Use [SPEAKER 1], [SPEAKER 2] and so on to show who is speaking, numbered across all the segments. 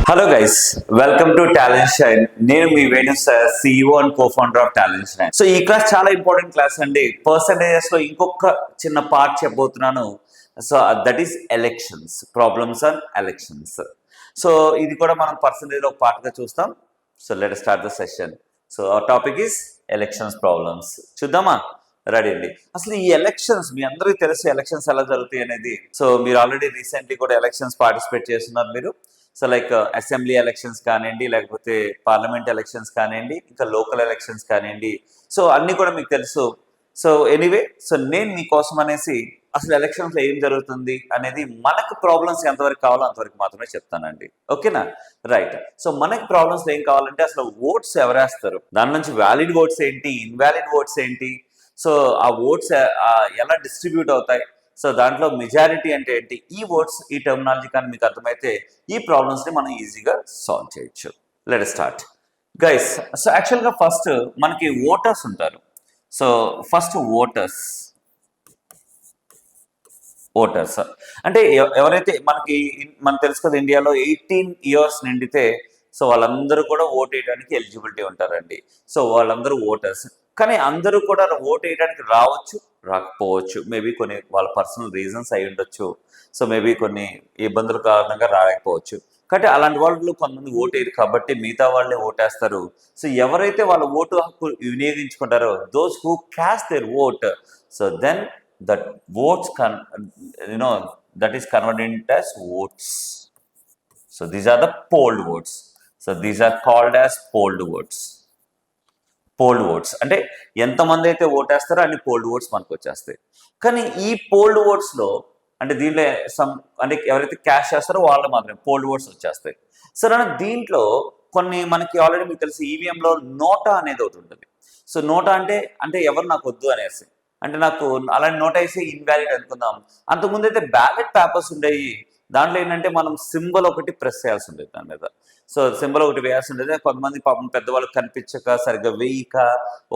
[SPEAKER 1] Hello guys, welcome to Talent Shine. నేను మీ Venu sir, CEO and co-founder of Talent Shine. So ఈ class చాలా important class అండి. Percentages లో ఇంకొక చిన్న పార్ట్ చెప్పబోతున్నాను. So that is elections, problems and elections. So ఇది కూడా మనం పర్సంటేజ్ లో పార్ట్ గా చూస్తాం. So let start the session. So our topic is elections problems. చూద్దామా? రెడీ అండి. అసలు ఈ ఎలక్షన్స్ మీ అందరికీ తెలుసు, ఎలక్షన్స్ ఎలా జరుగుతాయి అనేది. సో మీరు ఆల్రెడీ రీసెంట్లీ కూడా ఎలక్షన్స్ పార్టిసిపేట్ చేస్తున్నారు మీరు. సో లైక్ అసెంబ్లీ ఎలక్షన్స్ కానివ్వండి, లేకపోతే పార్లమెంట్ ఎలక్షన్స్ కానివ్వండి, ఇంకా లోకల్ ఎలక్షన్స్ కానివ్వండి. సో అన్నీ కూడా మీకు తెలుసు. సో ఎనీవే, సో నేను మీకోసం అనేసి అసలు ఎలక్షన్స్లో ఏం జరుగుతుంది అనేది, మనకు ప్రాబ్లమ్స్ ఎంతవరకు కావాలో అంతవరకు మాత్రమే చెప్తానండి. ఓకేనా? రైట్. సో మనకి ప్రాబ్లమ్స్ ఏం కావాలంటే అసలు ఓట్స్ ఎవరేస్తారు, దాని నుంచి వ్యాలిడ్ ఓట్స్ ఏంటి, ఇన్వాలిడ్ ఓట్స్ ఏంటి, సో ఆ ఓట్స్ ఎలా డిస్ట్రిబ్యూట్ అవుతాయి, సో దాంట్లో మెజారిటీ అంటే ఏంటి, ఈ వర్డ్స్ ఈ టెర్మినాలజీ కానీ మీకు అర్థమైతే ఈ ప్రాబ్లమ్స్ని మనం ఈజీగా సాల్వ్ చేయొచ్చు. Let start guys. సో యాక్చువల్గా ఫస్ట్ మనకి ఓటర్స్ ఉంటారు. సో ఫస్ట్ ఓటర్స్ అంటే ఎవరైతే మనకు తెలుసు కదా, ఇండియాలో 18 years నిండితే సో వాళ్ళందరూ కూడా ఓట్ వేయడానికి ఎలిజిబిలిటీ ఉంటారండి. సో వాళ్ళందరూ ఓటర్స్. కానీ అందరూ కూడా ఓట్ వేయడానికి రావచ్చు, రాకపోవచ్చు. మేబీ కొన్ని వాళ్ళ పర్సనల్ రీజన్స్ అయి ఉండొచ్చు. సో మేబీ కొన్ని ఇబ్బందుల కారణంగా రాకపోవచ్చు. కాబట్టి అలాంటి వాళ్ళు కొంతమంది ఓటు వేయరు, కాబట్టి మిగతా వాళ్ళే ఓటేస్తారు. సో ఎవరైతే వాళ్ళ ఓటు హక్కు వినియోగించుకుంటారో, those who cast their vote, so then that votes that is converted as votes. So these are the polled votes. So these are called as polled votes. Fold oats అంటే ఎంతమంది అయితే ఓటేస్తారో అన్ని fold oats మనకు వచ్చేస్తాయి. కానీ ఈ fold ఓట్స్లో అంటే దీంట్లో అంటే ఎవరైతే క్యాష్ చేస్తారో వాళ్ళు మాత్రమే పోల్డ్ ఓట్స్ వచ్చేస్తాయి. సరే, దీంట్లో కొన్ని మనకి ఆల్రెడీ మీకు తెలుసు, ఈవీఎంలో నోటా అనేది ఒకటి ఉంటుంది. సో నోటా అంటే ఎవరు నాకు వద్దు అనేసి, అంటే నాకు అలాంటి నోట్ వేసి ఇన్వాలిడ్ అనుకుందాం. అంతకుముందు అయితే బ్యాలెట్ పేపర్స్ ఉండేవి. దాంట్లో ఏంటంటే మనం సింబల్ ఒకటి ప్రెస్ చేయాల్సి ఉండేది దాని మీద. సో సింబల్ ఒకటి వేయాల్సి ఉండేది. కొంతమంది పాపం పెద్దవాళ్ళకి కనిపించక, సరిగ్గా వేయక,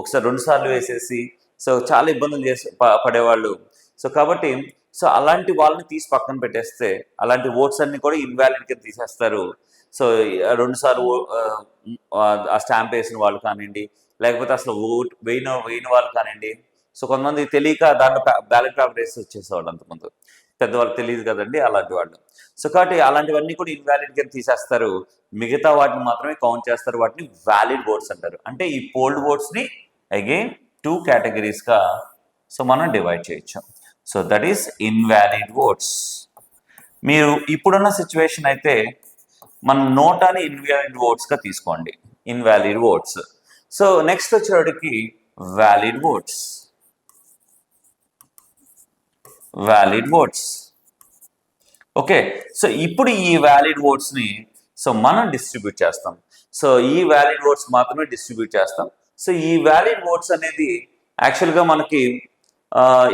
[SPEAKER 1] ఒకసారి 2 సార్లు వేసేసి సో చాలా ఇబ్బందులు పడేవాళ్ళు. సో కాబట్టి సో అలాంటి వాళ్ళని తీసి పక్కన పెట్టేస్తే, అలాంటి ఓట్స్ అన్ని కూడా ఇన్వాలిడ్ కింద తీసేస్తారు. సో 2 సార్లు ఆ స్టాంప్ వేసిన వాళ్ళు కానివ్వండి, లేకపోతే అసలు ఓట్ వేయని వాళ్ళు కానివ్వండి. సో కొంతమంది తెలియక దాంట్లో బ్యాలెట్ పేపర్ వేసి వచ్చేసేవాళ్ళు. అంతకుముందు పెద్దవాళ్ళు తెలియదు కదండి, అలాంటి వాళ్ళు. సో కాబట్టి అలాంటివన్నీ కూడా ఇన్వాలిడ్ కింద తీసేస్తారు. మిగతా వాటిని మాత్రమే కౌంట్ చేస్తారు. వాటిని వ్యాలిడ్ ఓట్స్ అంటారు. అంటే ఈ పోల్డ్ ఓట్స్ని అగైన్ 2 కేటగిరీస్గా సో మనం డివైడ్ చేయొచ్చు. So that is invalid votes. మీరు ఇప్పుడున్న సిచ్యువేషన్ అయితే మనం నోటాని ఇన్వాలిడ్ ఓట్స్గా తీసుకోండి, ఇన్వాలిడ్ ఓట్స్. సో నెక్స్ట్ వచ్చేవాడికి వ్యాలిడ్ ఓట్స్. ఓకే. సో ఇప్పుడు ఈ వ్యాలిడ్ ఓట్స్ని సో మనం డిస్ట్రిబ్యూట్ చేస్తాం. సో ఈ వ్యాలిడ్ ఓట్స్ మాత్రమే డిస్ట్రిబ్యూట్ చేస్తాం. సో ఈ వ్యాలిడ్ ఓట్స్ అనేది యాక్చువల్గా మనకి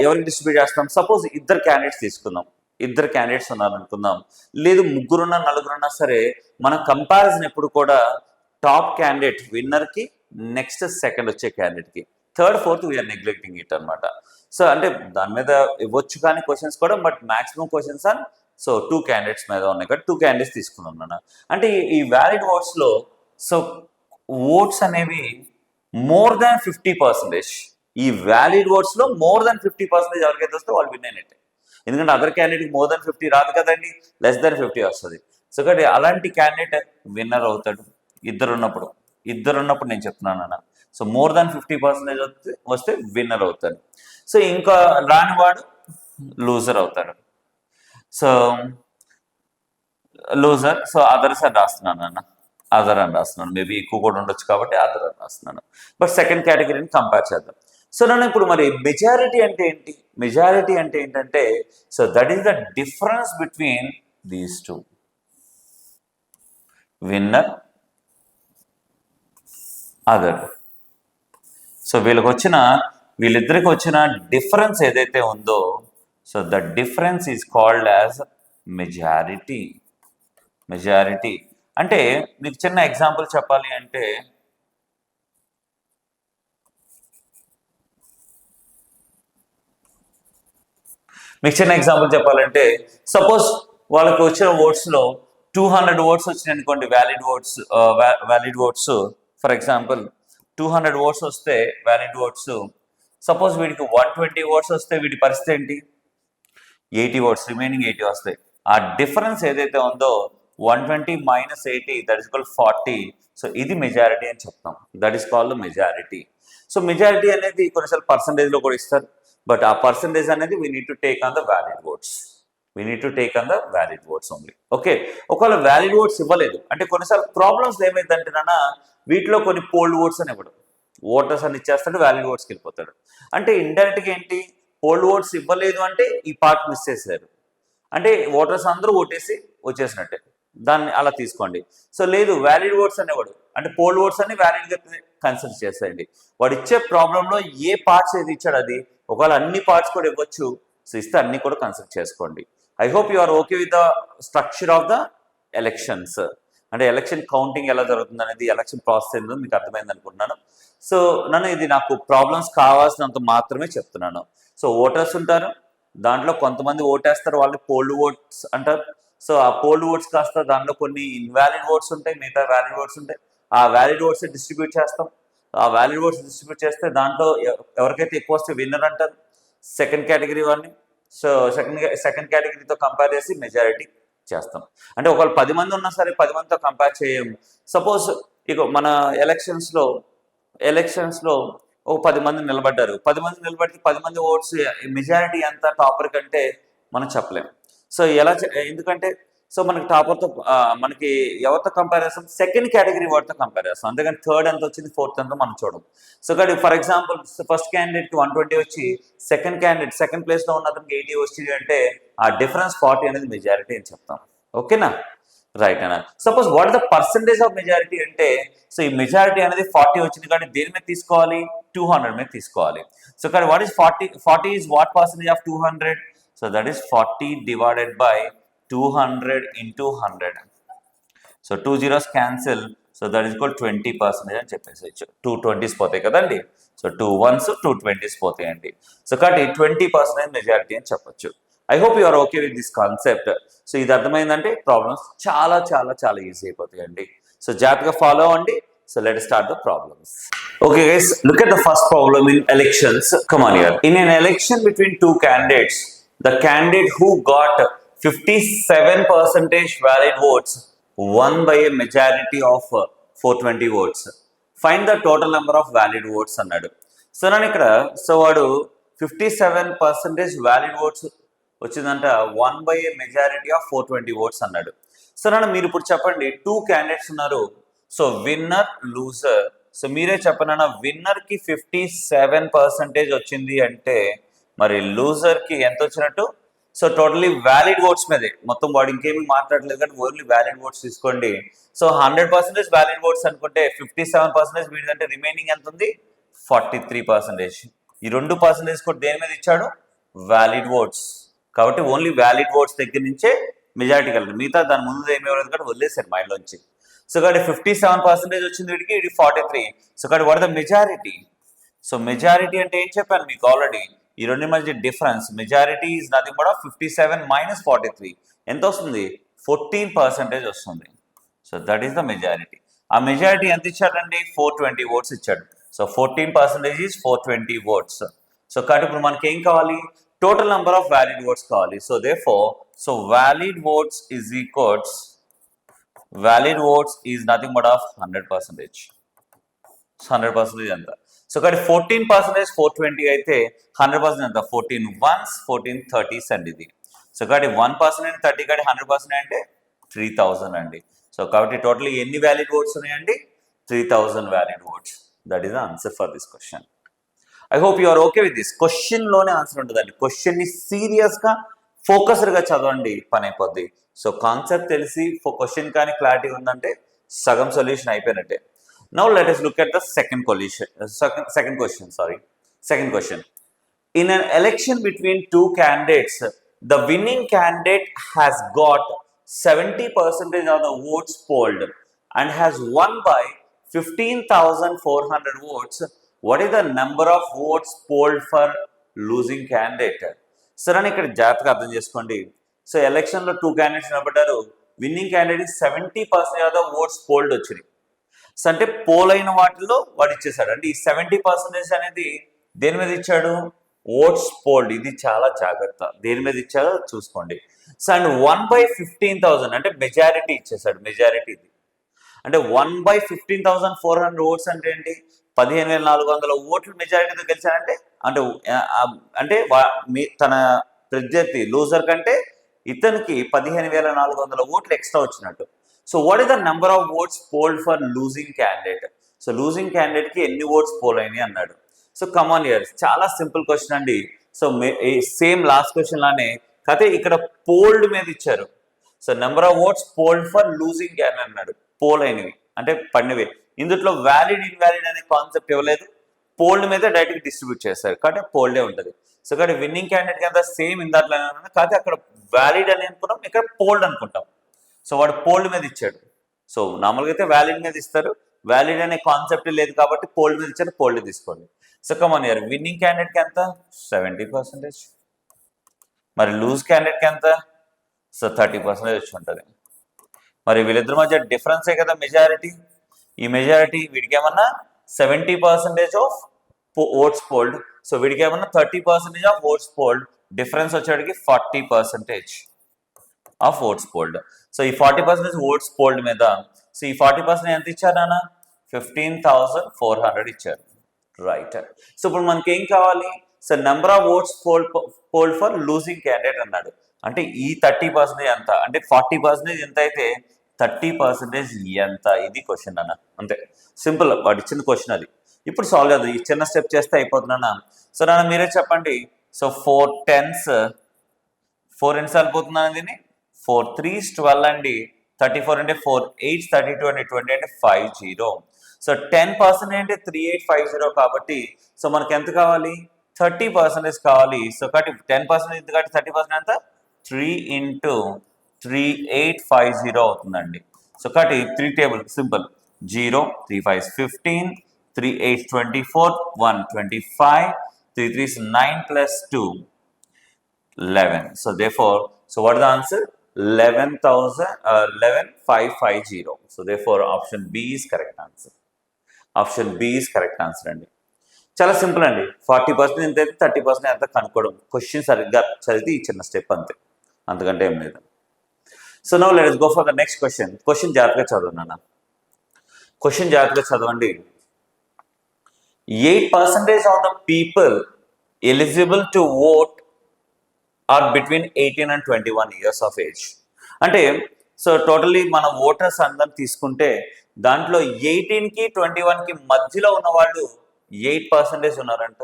[SPEAKER 1] ఎవరికి డిస్ట్రిబ్యూట్ చేస్తాం? సపోజ్ 2 క్యాండిడేట్స్ తీసుకుందాం. 2 క్యాండిడేట్స్ ఉన్నారనుకుందాం, లేదు 3 4 సరే, మన కంపారిజన్ ఎప్పుడు కూడా టాప్ క్యాండిడేట్ విన్నర్కి, నెక్స్ట్ సెకండ్ వచ్చే క్యాండిడేట్కి, third fourth we are neglecting it అనమాట. సో అంటే దాని మీద ఇవ్వచ్చు కానీ క్వశ్చన్స్ కూడా, but maximum questions on so 2 candidates మీద ఉన్నాయి కాబట్టి 2 క్యాండిడేట్స్ తీసుకున్నాం నాన్న. అంటే ఈ వ్యాలిడ్ ఓట్స్లో సో ఓట్స్ అనేవి మోర్ దాన్ 50%. ఈ వ్యాలిడ్ ఓట్స్లో మోర్ దాన్ 50% ఎవరికైతే వస్తే వాళ్ళు విన్ అయినట్టే. ఎందుకంటే అదర్ క్యాండిడేట్కి మోర్ దాన్ 50 రాదు కదండి, లెస్ దాన్ 50 వస్తుంది. సో కాబట్టి అలాంటి క్యాండిడేట్ విన్నర్ అవుతాడు. ఇద్దరు ఉన్నప్పుడు నేను చెప్తున్నాను అన్న. సో మోర్ దాన్ 50% వస్తే విన్నర్ అవుతాడు. సో ఇంకా రానివాడు లూజర్ అవుతాడు. So loser. సో అదర్స్ అని రాస్తున్నాను అన్న, అదర్ అని రాస్తున్నాను. మేబీ ఎక్కువ కూడా ఉండొచ్చు కాబట్టి అదర్ అని రాస్తున్నాను. బట్ సెకండ్ కేటగిరీని కంపేర్ చేద్దాం. సో నన్ను ఇప్పుడు మరి మెజారిటీ అంటే ఏంటి? మెజారిటీ అంటే ఏంటంటే so that is the difference between these 2, winner, other. So వీళ్ళిద్దరికి వచ్చిన డిఫరెన్స్ ఏదైతే ఉందో, so the difference is called as majority. అంటే మీకు చిన్న ఎగ్జాంపుల్ చెప్పాలి అంటే, సపోజ్ వాళ్ళకి వచ్చిన ఓట్స్లో 200 ఓట్స్ వచ్చినాయి అనుకోండి, valid votes. For example 200 votes వస్తే వ్యాలిడ్ ఓట్స్, సపోజ్ వీడికి 120 ఓట్స్ వస్తే వీడి పరిస్థితి ఏంటి? 80 ఓట్స్, రిమైనింగ్ 80 వస్తాయి. ఆ డిఫరెన్స్ ఏదైతే ఉందో 120 minus 80 that is called 40. So ఇది మెజారిటీ అని చెప్తాం, that is called majority. So majority అనేది కొన్నిసార్లు పర్సంటేజ్లో కూడా ఇస్తారు, బట్ ఆ పర్సంటేజ్ అనేది we need to take on the valid oats. We need to take on the valid oats only. Okay, ఒకవేళ వ్యాలిడ్ ఓట్స్ ఇవ్వలేదు అంటే కొన్నిసార్లు ప్రాబ్లమ్స్ ఏమైందంటేనా వీటిలో కొన్ని పోల్డ్ ఓట్స్ అని ఇవ్వడం, ఓటర్స్ అని ఇచ్చేస్తాడు, వ్యాలిడ్ ఓట్స్కి వెళ్ళిపోతాడు. అంటే ఇండైరెక్ట్గా ఏంటి, పోల్డ్ ఓట్స్ ఇవ్వలేదు అంటే ఈ పార్ట్ మిస్ చేశారు, అంటే ఓటర్స్ అందరూ ఓటేసి వచ్చేసినట్టే, దాన్ని అలా తీసుకోండి. సో లేదు వ్యాలిడ్ ఓట్స్ అనేవాడు అంటే పోల్డ్ ఓట్స్ అని వ్యాలిడ్గా కన్సిడర్ చేసేయండి. వాడు ఇచ్చే ప్రాబ్లంలో ఏ పార్ట్స్ ఏది ఇచ్చాడు అది, ఒకవేళ అన్ని పార్ట్స్ కూడా ఇవ్వచ్చు, సో ఇస్తే అన్ని కూడా కన్సిడర్ చేసుకోండి. I hope you are okay with the structure of the elections. అంటే ఎలక్షన్ కౌంటింగ్ ఎలా జరుగుతుంది అనేది, ఎలక్షన్ ప్రాసెస్ ఏందో మీకు అర్థమైంది అనుకుంటున్నాను. సో ఇది నాకు ప్రాబ్లమ్స్ కావాల్సినంత మాత్రమే చెప్తున్నాను. సో ఓటర్స్ ఉంటారు, దాంట్లో కొంతమంది ఓటేస్తారు, వాళ్ళని పోల్డ్ ఓట్స్ అంటారు. సో ఆ పోల్డ్ ఓట్స్ కాస్త దాంట్లో కొన్ని ఇన్వాలిడ్ ఓట్స్ ఉంటాయి, మిగతా వ్యాలిడ్ ఓట్స్ ఉంటాయి. ఆ వ్యాలిడ్ ఓట్స్ డిస్ట్రిబ్యూట్ చేస్తాం. ఆ వ్యాలిడ్ ఓట్స్ డిస్ట్రిబ్యూట్ చేస్తే దాంట్లో ఎవరికైతే ఎక్కువ వస్తే విన్నర్ అంటారు, సెకండ్ కేటగిరీ వాడిని. సో సెకండ్ కేటగిరీతో కంపేర్ చేసి మెజారిటీ చేస్తాం. అంటే ఒకవేళ 10 మంది ఉన్నా సరే 10 మందితో కంపేర్ చేయము. సపోజ్ ఇక మన ఎలక్షన్స్లో ఒక 10 మంది నిలబడ్డారు, 10 మంది నిలబడితే 10 మంది ఓట్స్ మెజారిటీ ఎంత టాపర్ కంటే మనం చెప్పలేము. సో ఎందుకంటే సో మనకి టాపర్తో మనకి ఎవరితో కంపేర్ చేస్తాం, సెకండ్ కేటగిరీ వాడితో కంపేర్ చేస్తాం, అంతేగాని థర్డ్ ఎంత వచ్చింది ఫోర్త్ ఎంత మనం చూడం. సో కాబట్టి ఫర్ ఎగ్జాంపుల్ ఫస్ట్ క్యాండిడేట్కి 120 వచ్చి సెకండ్ ప్లేస్లో ఉన్న అతనికి 80 వచ్చింది అంటే ఆ డిఫరెన్స్ 40 అనేది మెజారిటీ అని చెప్తాం. ఓకేనా, రైట్ అన్న. Suppose what the percentage of majority అంటే, సో ఈ మెజారిటీ అనేది 40 వచ్చింది కానీ దేని మీద తీసుకోవాలి, 200 మీద తీసుకోవాలి. సో కానీ what is 40 is what percentage of 200? So that is 40 divided by 200 into 100. So 2 zeros cancel, so that is equal 20% అని చెప్పేసి 2 20s పోతాయి కదండి. సో 2 1s 2 20s పోతాయండి. సో కాబట్టి 20% మెజారిటీ అని చెప్పొచ్చు. I hope you are okay with this concept. So ఇది అర్థమైందంటే ప్రాబ్లమ్స్ చాలా చాలా చాలా ఈజీ అయిపోతాయండి. సో జాగ్రత్తగా ఫాలో అవ్వండి. So let us start the problems. Okay guys, look at the first problem in elections. Come on here. In an election between two candidates, the candidate who got 57% valid votes won by a majority of 420 votes. Find the total number of valid votes అన్నాడు. So నేను ఇక్కడ వాడు 57% valid votes వచ్చిందంట, 1 by a majority of 420 votes అన్నాడు. So మీరు ఇప్పుడు చెప్పండి, 2 candidates ఉన్నారు, సో విన్నర్ లూజర్. సో మీరే చెప్పండి, విన్నర్ కి 57% వచ్చింది అంటే మరి లూజర్ కి ఎంత వచ్చినట్టు? సో టోటలీ వ్యాలిడ్ ఓట్స్ మీదే మొత్తం, వాడు ఇంకేమి మాట్లాడలేదు కానీ ఓన్లీ వ్యాలిడ్ ఓట్స్ తీసుకోండి. సో 100% వ్యాలిడ్ ఓట్స్ అనుకుంటే 57% వీడిదంటే రిమైనింగ్ ఎంత ఉంది, 43%. ఈ 2% కూడా దేని మీద ఇచ్చాడు, వ్యాలిడ్ ఓట్స్. కాబట్టి ఓన్లీ వ్యాలిడ్ ఓట్స్ దగ్గర నుంచే మెజారిటీ కలిగింది, మిగతా దాని ముందు ఏమి ఇవ్వలేదు కాబట్టి వదిలేశారు మైండ్లోంచి. సో కాబట్టి 57% వచ్చింది వీడికి, ఇది 43. సో కాబట్టి what the majority? So majority అంటే ఏం చెప్పాను మీకు ఆల్రెడీ, ఈ రెండు మధ్య difference. Majority is nothing but 57 minus 43 ఎంత వస్తుంది, 14% వస్తుంది. So that is the majority. ఆ మెజారిటీ ఎంత ఇచ్చాడండి, 420 ఓట్స్ ఇచ్చాడు. So 14% is 420 oats. సో కాబట్టి ఇప్పుడు మనకి ఏం కావాలి, total number of valid votes కావాలి. So therefore so valid votes is equals, valid votes is nothing but of 100%. 100% ఎంత? సో కాబట్టి 14% 420 అయితే 100% ఎంత, 14 1s 14 30s అండి ఇది. సో కాబట్టి 1% అండి 30 కాబట్టి 100% అంటే 3000 అండి. సో కాబట్టి టోటల్ ఎన్ని వ్యాలిడ్ ఓట్స్ ఉన్నాయండి, 3000 valid votes. That is the answer for this question. I hope you are okay with this. Question లోనే ఆన్సర్ ఉంటుందండి. క్వశ్చన్ ని సీరియస్ గా ఫోకస్డ్ గా చదవండి, పని అయిపోద్ది. సో కాన్సెప్ట్ తెలిసి క్వశ్చన్ కానీ క్లారిటీ ఉందంటే సగం సొల్యూషన్ అయిపోయినట్టే. Now let us look at the second question. In an election between two candidates, the winning candidate has got 70% of the votes polled and has won by 15,400 votes. What is the number of votes polled for losing candidate? So ఇక్కడ జాగ్రత్తగా అర్థం చేసుకోండి. So ఎలక్షన్లో 2 candidates నిలబడ్డారు, winning candidate 70% of the oats fold వచ్చినాయి. So అంటే pole అయిన వాటిలో వాడు ఇచ్చేసాడు. అంటే ఈ 70% అనేది దేని మీద ఇచ్చాడు? Oats fold. ఇది చాలా జాగ్రత్త, దేని మీద ఇచ్చాడో చూసుకోండి. సో అండ్ 1/15,000 అంటే మెజారిటీ ఇచ్చేసాడు. మెజారిటీ ఇది అంటే 1/15,400 ఓట్స్ అంటే ఏంటి? 15,400 ఓట్లు మెజారిటీతో గెలిచాడంటే అంటే అంటే తన ప్రత్యర్థి లూజర్ కంటే ఇతనికి 15,400 ఓట్లు ఎక్స్ట్రా వచ్చినట్టు. So what is the number of votes fold for losing candidate? So losing candidate కి ఎన్ని ఓట్స్ పోల్ అయినాయి అన్నాడు. సో కమాన్ ఇయర్, చాలా సింపుల్ క్వశ్చన్ అండి. సో సేమ్ లాస్ట్ క్వశ్చన్ లానే కాకపోతే ఇక్కడ పోల్డ్ మీద ఇచ్చారు. So number of votes fold for losing candidate అన్నాడు. పోల్ అయినవి అంటే పడినవి. ఇందులో వ్యాలిడ్ ఇన్వాలిడ్ అనే కాన్సెప్ట్ ఇవ్వలేదు. పోల్డ్ మీద డైరెక్ట్ డిస్ట్రిబ్యూట్ చేస్తారు కాబట్టి పోల్డే ఉంటుంది. సో కాబట్టి విన్నింగ్ క్యాండిడేట్ కింద సేమ్ ఇందాట్లో కాకపోతే అక్కడ వ్యాలిడ్ అని అనుకున్నాం, ఇక్కడ పోల్డ్ అనుకుంటాం. సో వాడు పోల్డ్ మీద ఇచ్చాడు. సో నార్మల్గా అయితే వ్యాలిడ్ మీద ఇస్తారు, వ్యాలిడ్ అనే కాన్సెప్ట్ లేదు కాబట్టి పోల్డ్ మీద ఇచ్చారు, పోల్డ్ తీసుకోండి. సో కమాన్ ఇయర్, విన్నింగ్ క్యాండిడేట్కి ఎంత? 70%. మరి లూజ్ క్యాండిడేట్కి ఎంత? సో 30% వచ్చి ఉంటుంది. మరి వీళ్ళిద్దరి మధ్య డిఫరెన్సే కదా మెజారిటీ. ఈ మెజారిటీ వీడికి ఏమన్నా 70% ఆఫ్ ఓట్స్ పోల్డ్, సో వీడికి ఏమన్నా 30% ఆఫ్ ఓట్స్ పోల్డ్. డిఫరెన్స్ వచ్చేటికి 40% ఆఫ్ ఓట్స్ పోల్డ్. సో ఈ 40% ఓట్స్ పోల్డ్ మీద సో ఈ 40% ఎంత ఇచ్చారు నాన్న? 15,400 ఇచ్చారు. రైట్. సో ఇప్పుడు మనకి ఏం కావాలి? So number of votes fold for losing candidate అన్నాడు. అంటే ఈ 30% ఎంత అంటే 40% ఎంత అయితే 30% ఎంత? ఇది క్వశ్చన్ అన్న. అంతే సింపుల్, వాడు ఇచ్చిన క్వశ్చన్ అది. ఇప్పుడు సాల్వ్ చేద్దాం. ఈ చిన్న స్టెప్ చేస్తే అయిపోతున్నా. సో నాన్న మీరే చెప్పండి. సో 4 10s 4 ఎన్నిసార్లు పోతున్నాను దీన్ని? 4 3s 12 అండి. 34 అంటే 4 8s 32 అంటే 20 అంటే 50. సో 10% అంటే 3850 కాబట్టి సో మనకి ఎంత కావాలి? 30% కావాలి. సో కాబట్టి 10% ఎంత కాబట్టి 30% ఎంత? 3 into 3850 అవుతుందండి. సో కాబట్టి 3 table simple. 0 3 5 15 3 8 24 1 25 3 3 9 plus 2 11. So therefore, so what is the answer? 11,550. So therefore option B is correct answer. Option B is correct answer అండి. చాలా సింపుల్ అండి. 40% ఎంత అయితే 30% ఎంత కనుక్కోవడం. క్వశ్చన్ సరిగ్గా చదివితే ఈ చిన్న స్టెప్ అంతే, అంతకంటే ఏం లేదు. So now let us go for the next question. Question జాగ్రత్తగా చదవండి అన్న. క్వశ్చన్ జాగ్రత్తగా చదవండి. 8% of the people eligible to vote are between 18 and 21 years of age. అంటే సో టోటల్లీ మన ఓటర్స్ అందరం తీసుకుంటే దాంట్లో 18కి 21కి మధ్యలో ఉన్న వాళ్ళు 8% ఉన్నారంట.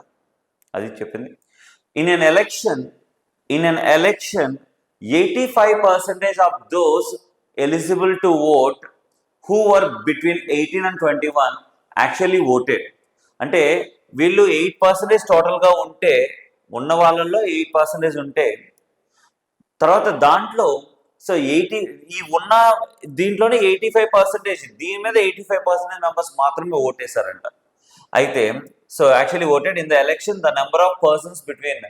[SPEAKER 1] అది చెప్పింది. In an election 85% of those eligible to vote who were between 18 and 21 actually voted. అంటే వీళ్ళు 8% టోటల్గా ఉంటే ఉన్న వాళ్ళల్లో 8% ఉంటే తర్వాత దాంట్లో సో 80 ఈ ఉన్న దీంట్లోనే 85% దీని మీద 85% మెంబర్స్ మాత్రమే ఓటేశారంట. అయితే so actually voted in the election the number of persons between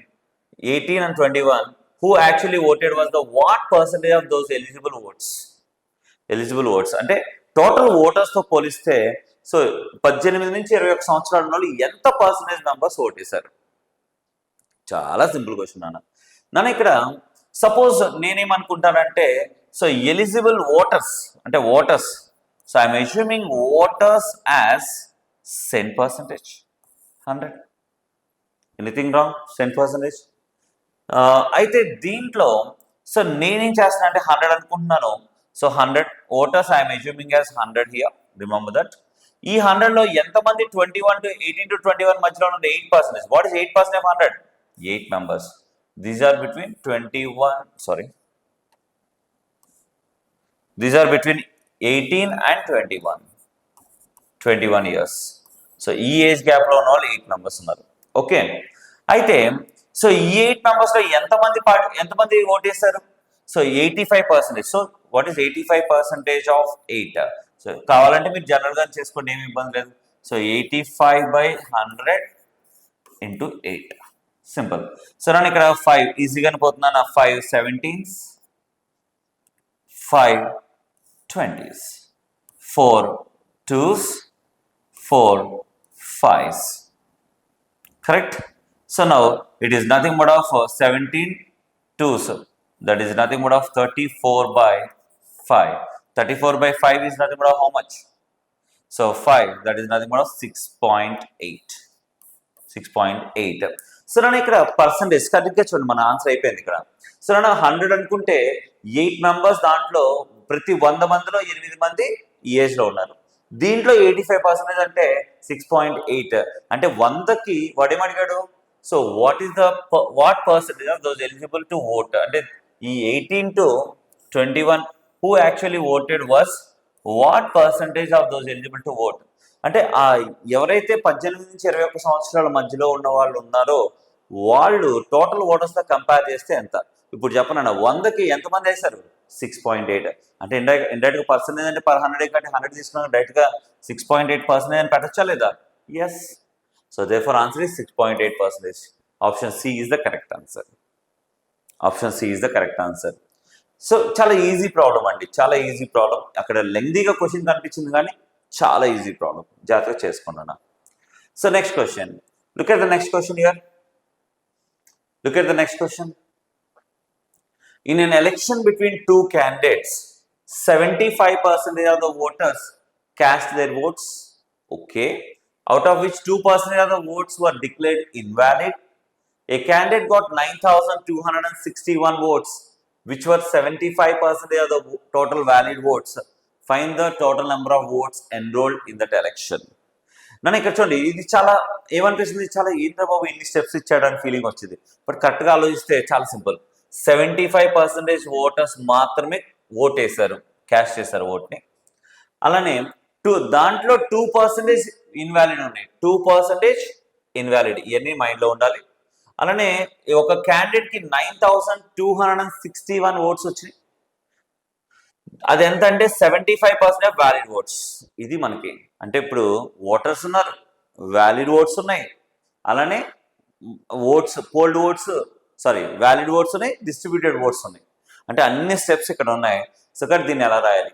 [SPEAKER 1] 18 and 21 who actually voted was the what percentage of those eligible votes. అంటే టోటల్ ఓటర్స్ తో పోలిస్తే సో 18 నుంచి 21 సంవత్సరాల వాళ్ళు ఎంత పర్సెంటేజ్ మెంబర్స్ ఓటేశారు? చాలా సింపుల్ క్వశ్చన్ నాన్న. ఇక్కడ సపోజ్ నేనేమనుకుంటానంటే సో ఎలిజిబుల్ ఓటర్స్ అంటే voters, so I'm assuming voters as 10%. 100. Anything wrong? 10%. అయితే దీంట్లో సో నేనేం చేస్తాను అంటే 100 అనుకుంటున్నాను. So 100 voters I'm assuming as 100 here. Remember that. ఈ 100లో ఎంతమంది 18 to 21 మధ్యలో ఉన్న 8%. What is 8% of 100? 8 members. These are between 18 and 21 years. So ఈ ఏజ్ గ్యాప్ లో ఉన్న వాళ్ళు 8 members ఉన్నారు. ఓకే. అయితే సో ఈ 8 members లో ఎంతమంది ఓటేశారు? So 85%. So what is 85% of 8? So కావాలంటే మీరు జనరల్ గా చేసుకోండి, ఏమి ఇబ్బంది లేదు. So 85/100 into 8 simple. సో నేను ఇక్కడ 5 ఈజీగానే పోతున్నాను. 5 17s 5 20s, 4 2s, 4 5s. Correct? So now it is nothing but of 17 2s. That is nothing but of 34 by 5. 34 by 5 is nothing but of how much? So 5, that is nothing but of 6.8. 6.8. So నన్ను ఇక్కడ percentage కరెక్ట్గా చూడండి, మన answer అయిపోయింది ఇక్కడ. So నన్ను 100 అనుకుంటే 8 members, దాంట్లో ప్రతి 100 మందిలో 8 మంది ఈ ఏజ్లో ఉన్నారు. దీంట్లో 85% అంటే 6.8. అంటే 100కి వాడు ఏమడిగాడు? So what percentage of those eligible to vote? అంటే ఈ 18 to 21 who actually voted was what percentage of those eligible to vote? అంటే ఆ ఎవరైతే 18 నుంచి 21 సంవత్సరాల మధ్యలో ఉన్న వాళ్ళు ఉన్నారో వాళ్ళు టోటల్ ఓటర్స్తో కంపేర్ చేస్తే ఎంత? ఇప్పుడు చెప్పనన్నా 100కి ఎంతమంది వేశారు? 6.8. అంటే ఇండైరెక్ట్గా పర్సెంటేజ్ అంటే 100 కంటే 100 తీసుకున్నాక డైరెక్ట్గా 6.8% అని పెట్టచ్చా లేదా? Yes. So therefore answer is 6.8%. Option C is the correct answer. Option C is the correct answer. So చాలా ఈజీ ప్రాబ్లం అండి, చాలా ఈజీ ప్రాబ్లం. అక్కడ లెంగ్దీగా క్వశ్చన్ కనిపించింది కానీ చాలా ఈజీ ప్రాబ్లం, జాగ్రత్తగా చేసుకున్నాను. So next question, look at the next question here. Look at the next question. In an election between two candidates, 75% of the voters cast their votes. Okay. Out of which 2% of the votes were declared invalid. A candidate got 9,261 votes, which were 75% of the total valid votes. Find the total number of votes enrolled in that election. నన్ను ఇక్కడ చూడండి, ఇది చాలా ఏమనిపిస్తుంది, చాలా ఏంటో బాబు ఇన్ని steps ఇచ్చాడని ఫీలింగ్ వచ్చింది. బట్ కరెక్ట్గా ఆలోచిస్తే చాలా సింపుల్. 75% ఓటర్స్ మాత్రమే ఓట్ వేశారు, క్యాష్ చేశారు ఓట్ని. అలానే దాంట్లో 2% ఇన్వాలిడ్ ఉన్నాయి. 2% ఇన్వాలిడ్, ఇవన్నీ మైండ్లో ఉండాలి. అలానే ఒక క్యాండిడేట్కి 9,261 ఓట్స్ వచ్చినాయి. అది ఎంత అంటే 75% వ్యాలిడ్ ఓట్స్. ఇది మనకి అంటే ఇప్పుడు ఓటర్స్ ఉన్నారు, వ్యాలిడ్ ఓట్స్ ఉన్నాయి, అలానే oats fold votes valid votes ఉన్నాయి, డిస్ట్రిబ్యూటెడ్ ఓట్స్ ఉన్నాయి. అంటే అన్ని స్టెప్స్ ఇక్కడ ఉన్నాయి. సో ఇక్కడ దీన్ని ఎలా రాయాలి?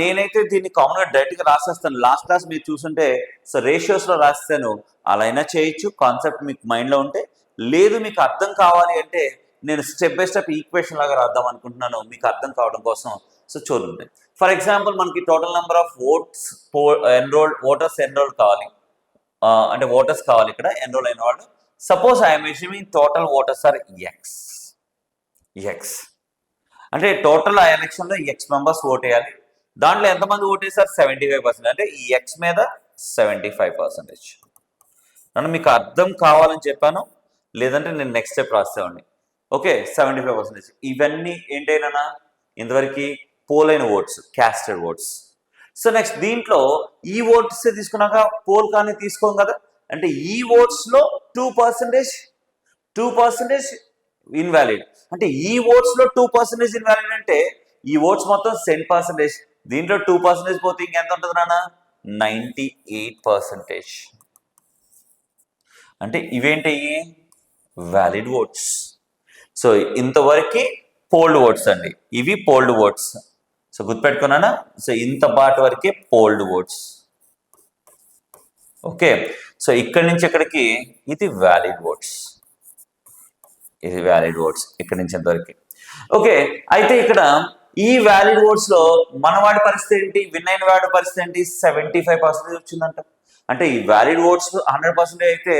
[SPEAKER 1] నేనైతే దీన్ని కామన్గా డైరెక్ట్గా రాసేస్తాను. లాస్ట్ క్లాస్ మీరు చూసుంటే సో రేషియోస్లో రాస్తాను. అలా అయినా చేయొచ్చు, కాన్సెప్ట్ మీకు మైండ్లో ఉంటే. లేదు మీకు అర్థం కావాలి అంటే నేను స్టెప్ బై స్టెప్ ఈక్వేషన్ లాగా రాద్దాం అనుకుంటున్నాను మీకు అర్థం కావడం కోసం. సో చూడండి, ఫర్ ఎగ్జాంపుల్ మనకి total number of voters enrolled కావాలి, అంటే ఓటర్స్ కావాలి ఇక్కడ ఎన్రోల్ అయిన వాళ్ళు. Suppose I'm assuming total voters are X. అంటే టోటల్ ఆ ఎలక్షన్లో ఎక్స్ మెంబర్స్ ఓట్ వేయాలి. దాంట్లో ఎంతమంది ఓట్ వేసారు? 75%. అంటే ఈ ఎక్స్ మీద 75%. నన్ను మీకు అర్థం కావాలని చెప్పాను, లేదంటే నేను నెక్స్ట్ స్టెప్ రాసేవాడిని. ఓకే, 75%. ఇవన్నీ ఏంటైనా ఇంతవరకు పోల్ అయిన votes, casted votes. So next దీంట్లో ఈ ఓట్స్ తీసుకున్నాక పోల్ కానీ తీసుకోం కదా. అంటే ఈ ఓట్స్లో 2% ఇన్వాలిడ్. అంటే ఈ ఓట్స్లో 2% ఇన్వాలిడ్ అంటే ఈ ఓట్స్ మొత్తం 10%. దీంట్లో 2% పోతే ఇంకెంత ఉంటుంది నాన్న? 98%. అంటే ఇవేంటి? Valid votes. సో ఇంతవరకు పోల్డ్ ఓట్స్ అండి, ఇవి పోల్డ్ ఓట్స్. సో గుర్తుపెట్టుకున్నానా? సో ఇంత పార్ట్ వరకే పోల్డ్ ఓట్స్. ఓకే, సో ఇక్కడి నుంచి ఇక్కడికి ఇది వ్యాలిడ్ ఓట్స్, ఇది వ్యాలిడ్ ఓట్స్ ఇక్కడి నుంచి ఎంతవరకు. ఓకే, అయితే ఇక్కడ ఈ వ్యాలిడ్ ఓట్స్ లో మన వాడి పరిస్థితి ఏంటి? విన్ అయిన వాడి పరిస్థితి ఏంటి? 75% వచ్చిందంట. అంటే ఈ వ్యాలిడ్ ఓట్స్ 100% అయితే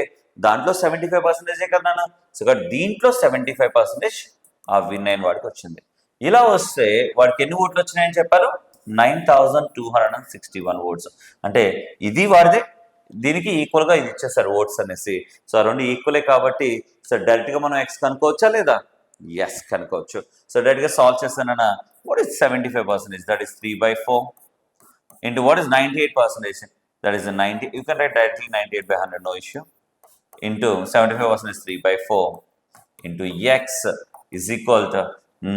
[SPEAKER 1] దాంట్లో 75% కదా. సో దీంట్లో 75% ఆ విన్ అయిన వాడికి వచ్చింది. ఇలా వస్తే వాడికి ఎన్ని ఓట్లు వచ్చినాయని చెప్పారు? 9,261 ఓట్స్. అంటే ఇది వాడిదే, దీనికి ఈక్వల్గా ఇది ఇచ్చేసారు ఓట్స్ అనేసి. సో ఆ రెండు ఈక్వలే కాబట్టి సో డైరెక్ట్గా మనం ఎక్స్ కనుక్కోవచ్చా లేదా? ఎస్ కనుక్కోవచ్చు. సో డైరెక్ట్గా సాల్వ్ చేస్తానన్నా what is 75%? That is 3/4 into what is 98%? That is 90. You can write directly 98/100, no issue. Into 75% is 3/4 into x is equal to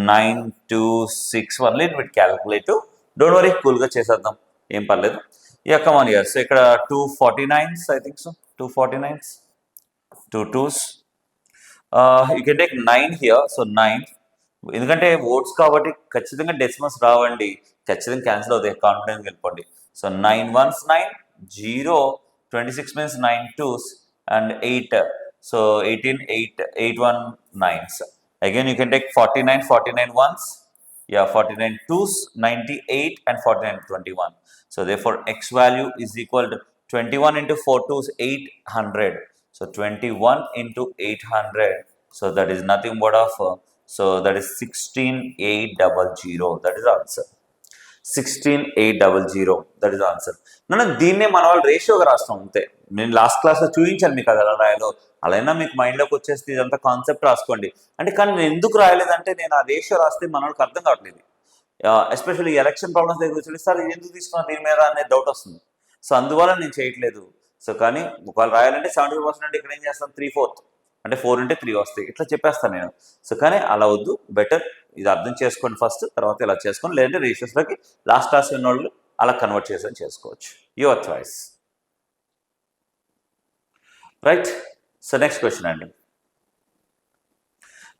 [SPEAKER 1] 9261. Little bit calculative. Don't worry, cool గా చేసేద్దాం, ఏం పర్లేదు. Yeah, come on here. So ఇక్కడ 249s, I think so. 249s, 2 2s. You can take 9 here. So 9 ఎందుకంటే oats కాబట్టి ఖచ్చితంగా decimals రావండి, ఖచ్చితంగా క్యాన్సిల్ అవుతాయి, కాన్ఫిడెన్స్ వెళ్ళిపోండి. So 9 1s 9, 0, 26 means 9 2s and 8. So 18 8 8 1 9s. Again you can take 49 49 ones, yeah, 49 2s 98 and 49 21. So therefore x value is equal to 21 into 4 2s 800. So 21 into 800. So that is nothing but of so that is 16800. That is the answer. 16800. That is the answer. నన్ను దీన్నే మన వాళ్ళు రేషియోగా రాస్తాం అంతే. నేను last క్లాస్లో చూపించాను మీకు అది ఎలా రాయాలో. అలాగే మీకు మైండ్లోకి వచ్చేస్తే ఇదంతా కాన్సెప్ట్ రాసుకోండి అంటే. కానీ నేను ఎందుకు రాయలేదంటే నేను ఆ రేషియో రాస్తే మన వాళ్ళకి అర్థం కావట్లేదు. ఎస్పెషల్లీ ఎలక్షన్ ప్రాబ్లమ్స్ దగ్గర వచ్చి సార్ ఎందుకు తీసుకున్నా దీని మీద అనే డౌట్ వస్తుంది. సో అందువల్ల నేను చేయట్లేదు. సో కానీ ఒకవేళ రాయాలంటే 75% అంటే ఇక్కడ ఏం చేస్తాను 3/4 అంటే 4 into 3 వస్తాయి, ఇట్లా చెప్పేస్తాను నేను. సో కానీ అలా వద్దు, బెటర్ ఇది అర్థం చేసుకోండి ఫస్ట్, తర్వాత ఇలా చేసుకోండి. లేదంటే రేషియోస్లోకి లాస్ట్ క్లాస్ ఉన్న వాళ్ళు అలా కన్వర్ట్ చేసి చేసుకోవచ్చు. Your choice, right. So next question అండి.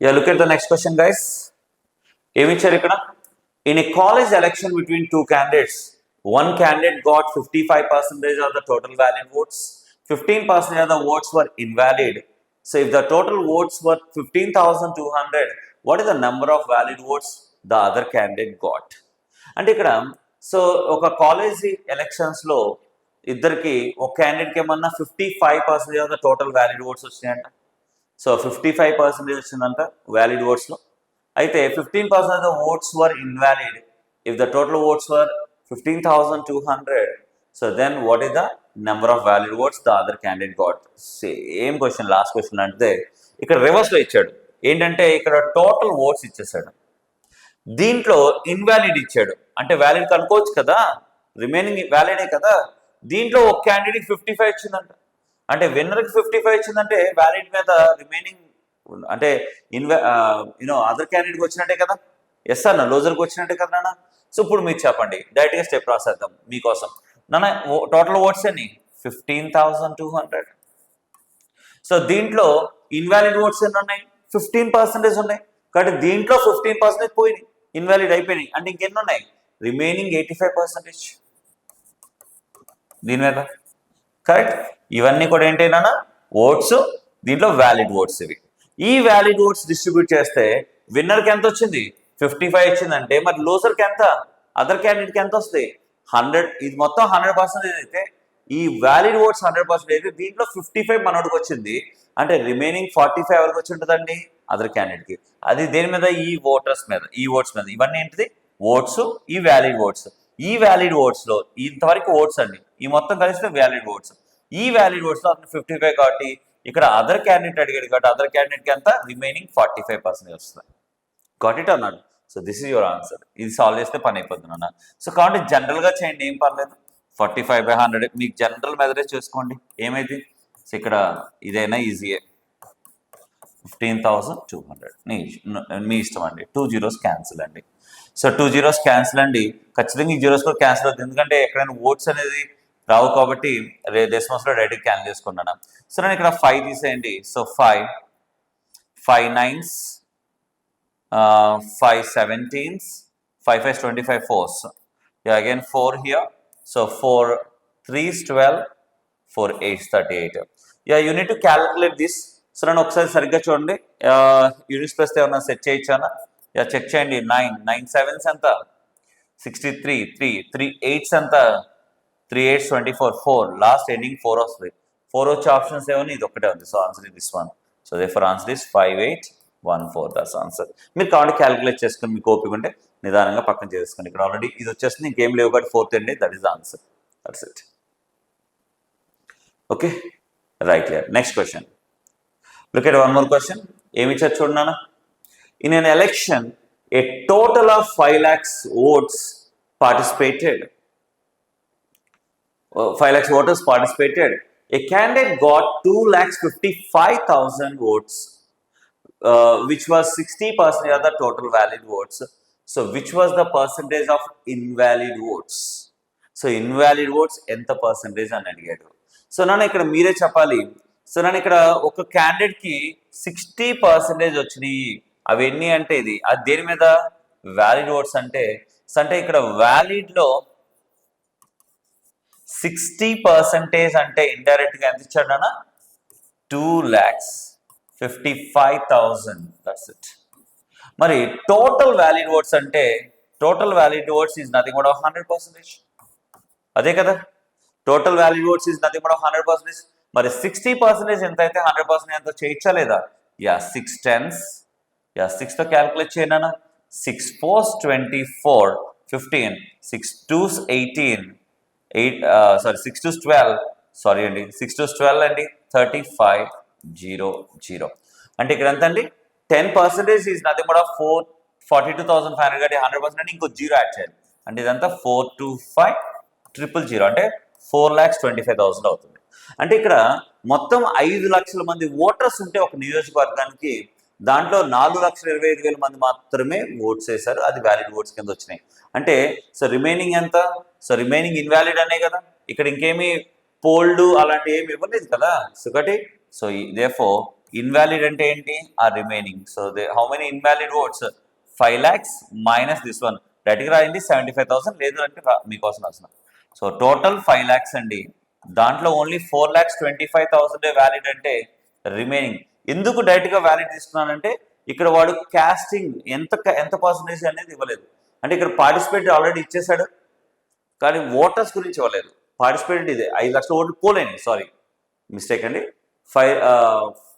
[SPEAKER 1] Yeah look at the next question guys. ఏమి ఇచ్చారు ఇక్కడ? In a college election between 2 candidates, one candidate got 55% of the total valid votes, 15% of the votes were invalid. So if the total votes were 15,200, what is the number of valid votes the other candidate got? అంటే ఇక్కడ so ఒక college ఎలక్షన్స్లో ఇద్దరికి ఒక క్యాండిడేట్కి ఏమన్నా 55% of the total valid votes వచ్చినాయంట. So 55% వచ్చిందంట వ్యాలిడ్ ఓట్స్లో. అయితే 15% of the votes were invalid. If the total votes were 15,200, so then what is the number of valid votes the other candidate got? Same question, last question అంటే ఇక్కడ రివర్స్లో ఇచ్చాడు. ఏంటంటే ఇక్కడ టోటల్ ఓట్స్ ఇచ్చేసాడు, దీంట్లో ఇన్వాలిడ్ ఇచ్చాడు. అంటే వ్యాలిడ్ కనుక్కోవచ్చు కదా, రిమైనింగ్ వ్యాలిడే కదా. దీంట్లో ఒక క్యాండిడేట్ 55 ఇచ్చిందంట, అంటే విన్నర్కి 55 ఇచ్చిందంటే వ్యాలిడ్ మీద రిమైనింగ్ అంటే అదర్ క్యాండిడేట్కి వచ్చినట్టే కదా. ఎస్ అన్న, లోజర్కి వచ్చినట్టే కదా నాన్న. సో ఇప్పుడు మీరు చెప్పండి, డైరెక్ట్గా స్టెప్ రాసేద్దాం మీకోసం. నాన్న టోటల్ ఓట్స్ అని 15,200. సో దీంట్లో ఇన్వాలిడ్ ఓట్స్ ఎన్ని ఉన్నాయి? 15% ఉన్నాయి. కాబట్టి దీంట్లో 15% పోయినాయి, ఇన్వాలిడ్ అయిపోయినాయి. అంటే ఇంకెన్ని ఉన్నాయి? రిమైనింగ్ 85% దీని మీద. కరెక్ట్. ఇవన్నీ కూడా ఏంటైనా ఓట్స్, దీంట్లో వ్యాలిడ్ ఓట్స్ ఇవి. ఈ వ్యాలిడ్ ఓట్స్ డిస్ట్రిబ్యూట్ చేస్తే విన్నర్కి ఎంత వచ్చింది? 55 ఇచ్చిందంటే మరి లోసర్కి ఎంత, అదర్ క్యాండిడేట్కి ఎంత వస్తుంది? 100. ఇది మొత్తం 100% అయితే ఈ వ్యాలిడ్ ఓట్స్ 100% అయితే దీంట్లో 55 మనోడికి వచ్చింది. అంటే రిమైనింగ్ 45 ఎవరికి వచ్చి ఉంటుందండి? అదర్ క్యాండిడేట్కి. అది దేని మీద? ఈ ఓటర్స్ మీద, ఈ ఓట్స్ మీద. ఇవన్నీ ఏంటిది? ఓట్స్, ఈ వ్యాలిడ్ ఓట్స్. ఈ వ్యాలిడ్ ఓట్స్లో ఇంతవరకు ఓట్స్ అండి, ఈ మొత్తం కలిస్తే వ్యాలిడ్ ఓట్స్. ఈ వ్యాలిడ్ ఓట్స్లో 55 కాబట్టి ఇక్కడ అదర్ క్యాండిడేట్ అడిగాడు కాబట్టి అదర్ క్యాండిడేట్కి ఎంత? రిమైనింగ్ 45% వస్తుంది. గాట్ ఇట్ అన్నాడు. So this is your answer. ఇది సాల్వ్ చేస్తే పని అయిపోతుంది అన్న. సో కాబట్టి జనరల్గా చేయండి, ఏం పర్లేదు. 45/100 మీకు జనరల్ మెథడే చేసుకోండి, ఏమైంది? సో ఇక్కడ ఇదైనా ఈజీయే. 15,200 మీ ఇష్టం అండి. 2 zeros క్యాన్సిల్ అండి. సో 2 zeros క్యాన్సిల్ అండి. ఖచ్చితంగా ఈ జీరోస్ కూడా క్యాన్సిల్ అవుతుంది, ఎందుకంటే ఎక్కడైనా ఓట్స్ అనేది రావు కాబట్టి డెసిమల్స్లో డైరెక్ట్ క్యాన్సిల్ చేసుకున్నాను. సో నేను ఇక్కడ 5 తీసేయండి. So 5 9s, 5 17s, 5 5s 25 4s. Yeah, again 4 here. So 4 3s 12, 4 8s 38. Yeah, you need to calculate this. So నన్ను ఒకసారి సరిగ్గా చూడండి, యూనిట్స్ ప్లస్ ఏమన్నా సెట్ చేయొచ్చానా? యా చెక్ చేయండి. 9 7s ఎంత? 63. 3 8s ఎంత? 3 8s 24. 4 లాస్ట్ ఎండింగ్ 4 వస్తుంది. 4 వచ్చే ఆప్షన్స్ ఏమని? ఇది ఒకటే ఉంది. So answer is this one. So therefore answer is 5814. That's answer. మీరు కాబట్టి క్యాలిక్యులేట్ చేసుకుని మీకు ఓపిక ఉంటే నిదానంగా పక్కన చేసుకోండి. ఇక్కడ ఆల్రెడీ ఇది వచ్చేస్తుంది, ఇంకేం లేవు కాబట్టి 4th అండి. That is the answer. That's it. Okay, right. Here next question. Look at one more question. ఏమి ఇచ్చారు చూడన్నా. In an election a total of 5 lakhs votes participated. 5 lakhs voters participated. A candidate got 2,55,000 votes, which was 60% of the total valid votes. So which was the percentage of invalid votes? So invalid votes ఎంత percentage అని అడిగాడు. So నన్ను ఇక్కడ మీరే చెప్పాలి. So నన్ను ఇక్కడ ఒక క్యాండిడేట్కి 60% వచ్చినాయి అవి ఎన్ని అంటే ఇది అది దేని మీద వ్యాలిడ్ ఓట్స్ అంటే ఇక్కడ వ్యాలిడ్ లో 60% అంటే ఇండైరెక్ట్ గా ఎంత ఇచ్చాడనా 2,55,000. That's it. మరి టోటల్ వ్యాలిడ్ ఓట్స్ అంటే total valid votes is nothing but 100%. అదే కదా, total valid votes is nothing but 100%. మరి 60% ఎంత అయితే 100% ఎంతో చేయొచ్చా లేదా? Yeah 6 10s. యా 6 తో క్యాలిక్యులేట్ చేయనా. 6 4s 24, 15, 6 2s 18, 6 2s 12, సారీ అండి 6 2s 12 అండి 35,000. అంటే ఇక్కడ ఎంత అండి 10% ఈజ్ నథింగ్ బట్ 42,500 కాబట్టి 100% అంటే ఇంకో జీరో యాడ్ చేయాలి. అంటే ఇదంతా 425,000 అంటే 4,25,000 అవుతుంది. అంటే ఇక్కడ మొత్తం 5 లక్షల మంది ఓటర్స్ ఉంటే ఒక నియోజకవర్గానికి దాంట్లో 4,25,000 మంది మాత్రమే ఓట్స్ వేశారు. అది వ్యాలిడ్ ఓట్స్ కింద వచ్చినాయి. అంటే సో రిమైనింగ్ ఎంత? సో రిమైనింగ్ ఇన్వాలిడ్ అనే కదా. ఇక్కడ ఇంకేమి పోల్డ్ అలాంటి ఏమి ఇవ్వలేదు కదా. సో ఒకటి సో దేర్ఫోర్ ఇన్వాలిడ్ అంటే ఏంటి? ఆ remaining. So how many invalid oats? 5 lakhs minus this one. డైరెక్ట్గా రాయండి 75,000, లేదు అంటే మీకోసం రాసిన. సో టోటల్ 5 lakhs అండి. దాంట్లో ఓన్లీ 4,25,000 వ్యాలిడ్ అంటే రిమైనింగ్. ఎందుకు డైరెక్ట్ గా వ్యాలిడ్ తీసుకున్నానంటే ఇక్కడ వాడు కాస్టింగ్ ఎంత పర్సంటేజ్ అనేది ఇవ్వలేదు. అంటే ఇక్కడ పార్టిసిపేట్ ఆల్రెడీ ఇచ్చేసాడు కానీ ఓటర్స్ గురించి ఇవ్వలేదు. పార్టిసిపేట్ ఇది 5 లక్షల ఓట్లు పోలేని, సారీ మిస్టేక్ అండి,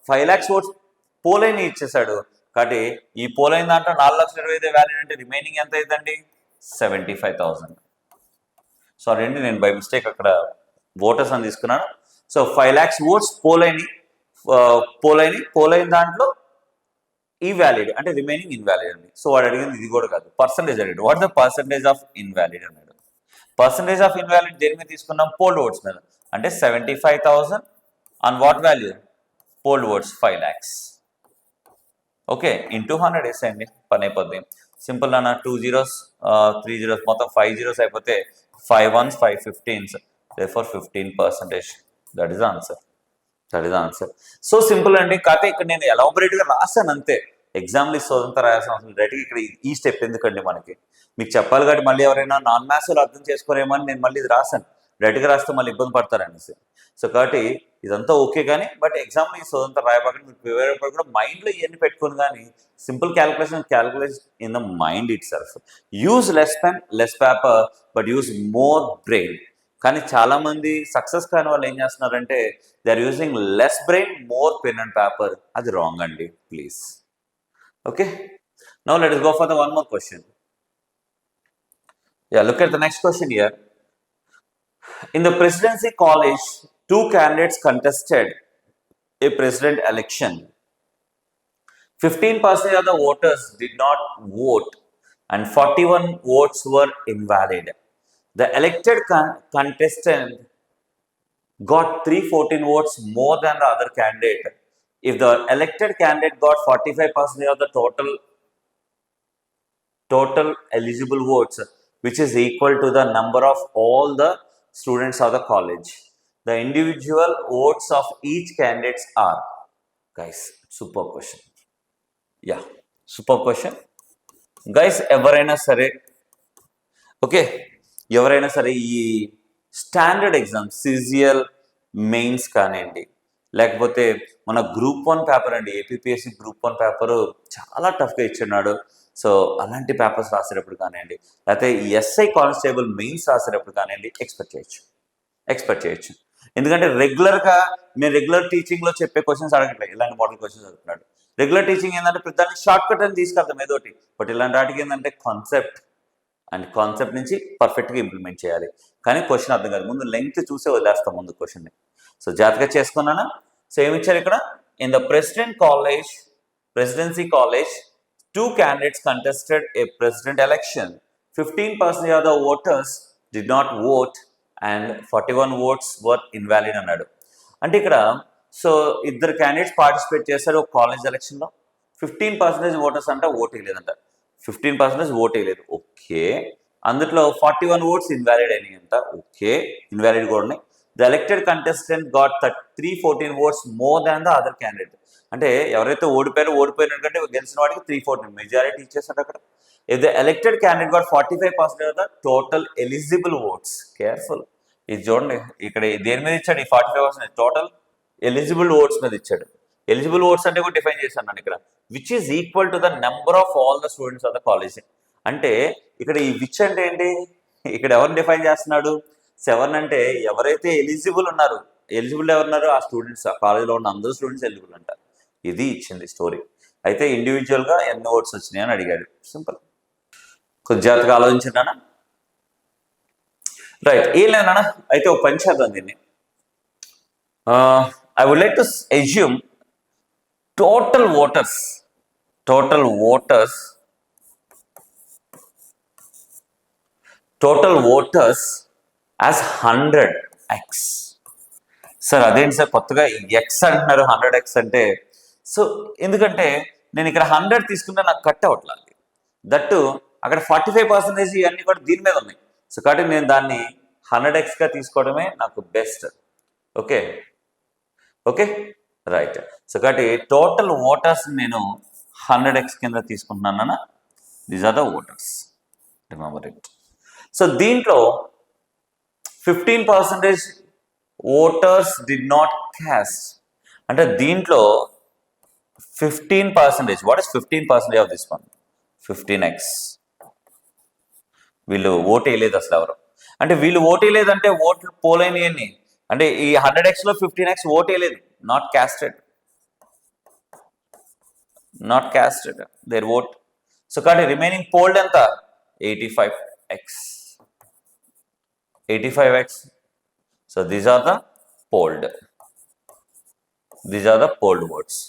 [SPEAKER 1] 5 lakhs ఓట్స్ పోలేని ఇచ్చేసాడు. కాబట్టి ఈ పోలైన దాంట్లో 4,25,000 వ్యాలిడ్ అంటే రిమైనింగ్ ఎంత అయిందండి 75,000. సారీ అండి నేను బై మిస్టేక్ అక్కడ ఓటర్స్ అని తీసుకున్నాను. సో 5 lakhs ఓట్స్ పోలైన దాంట్లో ఈ వ్యాలిడ్ అంటే రిమైనింగ్ ఇన్వాలిడ్ అండి. సో వాడు అడిగింది ఇది కూడా కాదు, పర్సంటేజ్ అడిగాడు. What the percentage of invalid అన్నాడు. పర్సంటేజ్ ఆఫ్ ఇన్వాలిడ్ దేని మీద తీసుకున్నాం? పోల్డ్ ఓట్స్ మీద. అంటే 75,000 on what value? Fold oats 5 lakhs. Okay into 100 వేసేయండి, పని అయిపోద్ది. సింపుల్ అన్న 2 zeros 3 zeros మొత్తం 5 zeros అయిపోతే 5 1s 5 15s, therefore 15%. That is answer. So simple అండి. కాకపోతే ఇక్కడ నేను ఎలాబొరేట్ గా రాశాను అంతే. ఎగ్జామ్లు ఇస్తుందంతా రాయాల్సిన అవసరం డైరెక్ట్గా ఇక్కడ ఈ స్టెప్ ఎందుకండి మనకి, మీకు చెప్పాలి కాబట్టి మళ్ళీ ఎవరైనా నాన్ మ్యాథ్స్ అర్థం చేసుకోరేమో అని నేను మళ్ళీ ఇది రాశాను. డైరెక్ట్గా రాస్తే మళ్ళీ ఇబ్బంది పడతారనేసి. సో కాబట్టి ఇదంతా ఓకే కానీ బట్ ఎగ్జామ్లో ఈ సోదంతా రాయబాకండి. మీరు ప్రిపేర్ అయినప్పుడు కూడా మైండ్లో ఇవన్నీ పెట్టుకుని కానీ simple calculation in the mind itself. Use less pen less paper but use more brain. కానీ చాలా మంది సక్సెస్ కాని వాళ్ళు ఏం చేస్తున్నారంటే they are using less brain more pen and paper. అది రాంగ్ అండి, please. Okay, now let us go for the one more question. Yeah, look at the next question here. In the presidency college, 2 candidates contested a president election. 15% of the voters did not vote and 41 votes were invalid. The elected contestant got 314 votes more than the other candidate. If the elected candidate got 45% of the total eligible votes, which is equal to the number of all the students of the college, the individual votes of each candidates are. Guys, super question. Yeah, super question. Guys, ఎవరైనా సరే okay, ఎవరైనా సరే ఈ standard exam CGL mains కానివ్వండి, లేకపోతే మన group 1 paper అండి, APPSC group 1 paper చాలా టఫ్గా ఇచ్చున్నాడు. సో అలాంటి పేపర్స్ రాసేటప్పుడు కానివ్వండి, లేకపోతే ఎస్ఐ కానిస్టేబుల్ మెయిన్స్ రాసేటప్పుడు కానివ్వండి ఎక్స్పెక్ట్ చేయొచ్చు. ఎందుకంటే రెగ్యులర్గా మేము రెగ్యులర్ టీచింగ్లో చెప్పే క్వశ్చన్స్ అడగట్లేదు, ఇలాంటి మోడల్ క్వశ్చన్స్ అడుగుతున్నాడు. రెగ్యులర్ టీచింగ్ ఏంటంటే ప్రతిదాన్ని షార్ట్ కట్ అని తీసుకెళ్తాం ఏదోటి, బట్ ఇలాంటి వాటికి ఏంటంటే కాన్సెప్ట్ నుంచి పర్ఫెక్ట్గా ఇంప్లిమెంట్ చేయాలి. కానీ క్వశ్చన్ అర్థం కాదు, ముందు లెంగ్త్ చూసే వదిలేస్తాం ముందు క్వశ్చన్ని. సో జాగ్రత్తగా చేసుకున్నానా. సో ఏమి ఇచ్చారు ఇక్కడ? In the presidency college 2 candidates contested a president election. 15% of the voters did not vote and 41 votes were invalid అన్నాడు. అంటే ఇక్కడ సో ఇద్దరు క్యాండిడేట్స్ పార్టిసిపేట్ చేశారు ఒక కాలేజ్ ఎలక్షన్లో. 15% ఓటర్స్ అంటే ఓట్ వేయలేదంట. 15% ఓట్ వేయలేదు, ఓకే. అందులో 41 ఓట్స్ ఇన్వాలిడ్ అయినాయి అంట, ఓకే, ఇన్వాలిడ్ కూడా ఉన్నాయి. The elected contestant got 314 votes more than the other candidate. అంటే ఎవరైతే ఓడిపోయినట్టు గెలిచిన వాడికి 3/4 మెజారిటీ ఇచ్చేసాడు అక్కడ. If the elected candidate got 45% of the total eligible votes, careful ఇది చూడండి, ఇక్కడ దేని మీద ఇచ్చాడు ఈ 45%? టోటల్ ఎలిజిబుల్ ఓట్స్ మీద ఇచ్చాడు. ఎలిజిబుల్ ఓట్స్ అంటే కూడా డిఫైన్ చేశాను ఇక్కడ, which is equal to the number of all the students of the college. అంటే ఇక్కడ ఈ విచ్ అంటే ఏంటి, ఇక్కడ ఎవరిని డిఫైన్ చేస్తున్నాడు? 7 అంటే ఎవరైతే ఎలిజిబుల్ ఉన్నారు, ఎలిజిబుల్ ఎవరున్నారు? ఆ స్టూడెంట్స్, ఆ కాలేజ్లో ఉన్న అందరూ స్టూడెంట్స్ ఎలిజిబుల్ అంటారు. ఇది ఇచ్చింది స్టోరీ. అయితే ఇండివిజువల్గా ఎన్ని ఓట్స్ వచ్చినాయి అని అడిగాడు. సింపుల్, కొద్ది జాగ్రత్తగా ఆలోచించానా? రైట్, ఏం లేదన్నా. అయితే ఒక పని చేద్దాం దీన్ని. I would like to assume total voters as 100x. Sir అదేంటి సార్ కొత్తగా x అంటున్నారు, 100x అంటే? సో ఎందుకంటే నేను ఇక్కడ 100 తీసుకుంటే నాకు కట్ అవ్వట్లేదు, దట్టు అక్కడ 45% ఇవన్నీ కూడా దీని మీద ఉన్నాయి. సో కాబట్టి నేను దాన్ని 100xగా తీసుకోవడమే నాకు best. Okay okay right. So కాబట్టి టోటల్ ఓటర్స్ నేను 100x కింద తీసుకుంటున్నాను. These are the voters, remember it. So దీంట్లో 15% ఓటర్స్ డిడ్ నాట్ క్యాస్ట్. అంటే దీంట్లో 15%, what is 15% of this one? 15x. వీళ్ళు ఓటు వేయలేదు అసలు ఎవరు. అంటే వీళ్ళు ఓటు వేయలేదంటే ఓట్లు పోలేని అంటే ఈ 100xలో 15x ఓటు వేయలేదు, not casted their vote. So కాబట్టి రిమైనింగ్ పోల్డ్ ఎంత? 85x. So these are the polled votes.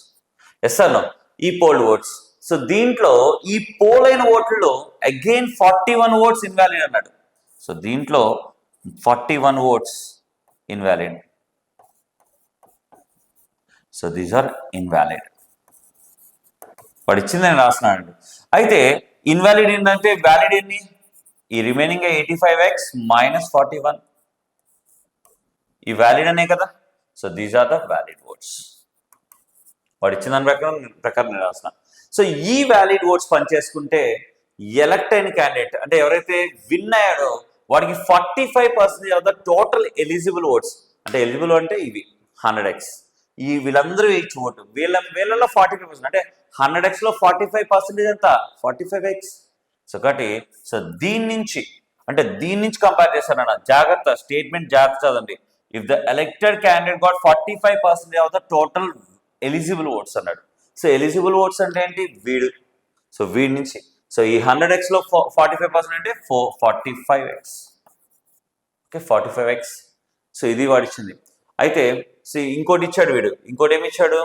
[SPEAKER 1] Yes sir no, ఈ పోల్డ్ ఓట్స్. సో దీంట్లో ఈ పోల్ అయిన ఓట్లలో అగైన్ 41 ఓట్స్ ఇన్వాలిడ్ అన్నాడు. సో దీంట్లో 41 votes invalid. So these are invalid. వాడు ఇచ్చింది నేను రాస్తున్నానండి. అయితే ఇన్వాలిడ్ ఏంటంటే వ్యాలిడ్ ఎన్ని? ఈ రిమైనింగ్ 85x మైనస్ 41, ఈ వ్యాలిడ్ అనే కదా. So these are the valid votes. వాడు ఇచ్చిన దాని ప్రకారం నేను రాసిన. సో ఈ వ్యాలిడ్ ఓట్స్ పనిచేసుకుంటే ఎలక్ట్ అయిన క్యాండిడేట్ అంటే ఎవరైతే విన్ అయ్యాడో వాడికి 45% of the total eligible votes. అంటే ఎలిజిబుల్ అంటే ఇవి 100x, ఈ వీళ్ళందరూ వేయచ్చు ఓటు. వీళ్ళలో 45%, అంటే 100xలో 45% ఎంత? 45x. సో కాబట్టి దీని నుంచి కంపేర్ చేశారన్న. జాగ్రత్త, స్టేట్మెంట్ జాగ్రత్త చదవండి. If the elected candidate got 45% of the total eligible votes అన్నాడు. సో ఎలిజిబుల్ ఓట్స్ అంటే ఏంటి? వీడు. సో వీడి నుంచి, సో ఈ 100xలో 45% అంటే 45x. Okay, 45x. సో ఇది వాడిచ్చింది. అయితే సో ఇంకోటి ఇచ్చాడు వీడు. ఇంకోటి ఏమి ఇచ్చాడు?